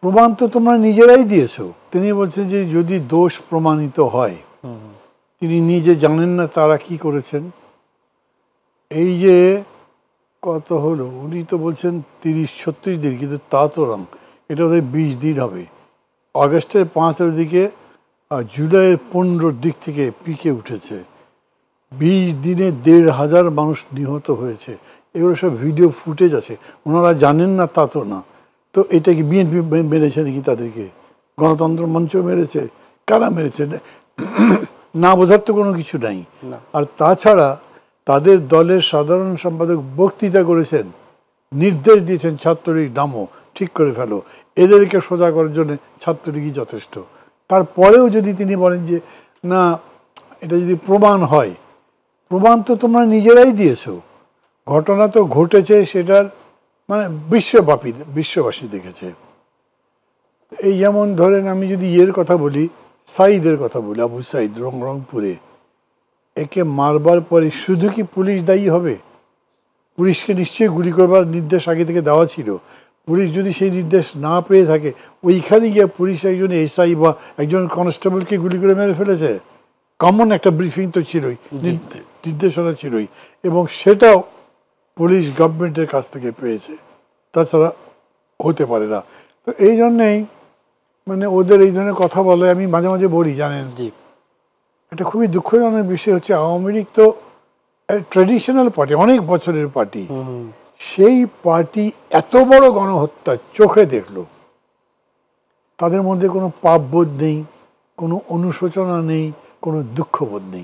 প্রমাণ তো তোমরা নিজেরাই দিয়েছো। তিনি বলছেন যে যদি দোষ প্রমাণিত হয়, তিনি নিজে জানেন না তারা কি করেছেন। এই যে কত হলো, উনি তো বলছেন 30-36 দিন, কিন্তু তা তো রং, এটা ওদের 20 দিন হবে। আগস্টের 5-এর দিকে আর জুলাইয়ের 15-র দিক থেকে পিকে উঠেছে। 20 দিনে 1,500 মানুষ নিহত হয়েছে। এগুলো সব ভিডিও ফুটেজ আছে, ওনারা জানেন না তা তো না। তো এটা কি বিএনপি মেরেছে নাকি তাদেরকে? গণতন্ত্র মঞ্চ মেরেছে? কারা মেরেছে? না বোঝার তো কোনো কিছু নাই। আর তাছাড়া তাদের দলের সাধারণ সম্পাদক বক্তৃতা করেছেন, নির্দেশ দিয়েছেন ছাত্রলীগ নামো, ঠিক করে ফেলো, এদেরকে সোজা করার জন্য ছাত্রলীগই যথেষ্ট। তারপরেও যদি তিনি বলেন যে না, এটা যদি প্রমাণ হয়, প্রমাণ তো তোমরা নিজেরাই দিয়েছো। ঘটনা তো ঘটেছে, সেটার মানে বিশ্ববাসী দেখেছে। এই যেমন ধরেন, আমি যদি ইয়ের কথা বলি, সাইদের কথা বলি, আবু সাইদ রংপুরে, একে মারবার পরে শুধু কি পুলিশ দায়ী হবে? পুলিশকে নিশ্চয়ই গুলি করবার নির্দেশ আগে থেকে দেওয়া ছিল। পুলিশ যদি সেই নির্দেশ না পেয়ে থাকে, ওইখানে গিয়ে পুলিশ একজন এসআই বা একজন কনস্টেবলকে গুলি করে মেরে ফেলেছে। কমন একটা ব্রিফিং তো ছিলই, নির্দেশনা ছিলই, এবং সেটাও পুলিশ গভর্নমেন্টের কাছ থেকে পেয়েছে, তাছাড়া হতে পারে না। তো এই জন্যেই মানে ওদের এই ধরনের কথা বলে আমি মাঝে মাঝে বলি, জানেন, এটা খুবই দুঃখজনক বিষয় হচ্ছে, আওয়ামী লীগ তো ট্র্যাডিশনাল পার্টি, অনেক বছরের পার্টি, সেই পার্টি এত বড় গণহত্যা চোখে দেখলো, তাদের মধ্যে কোনো পাপবোধ নেই, কোনো অনুশোচনা নেই, কোনো দুঃখবোধ নেই।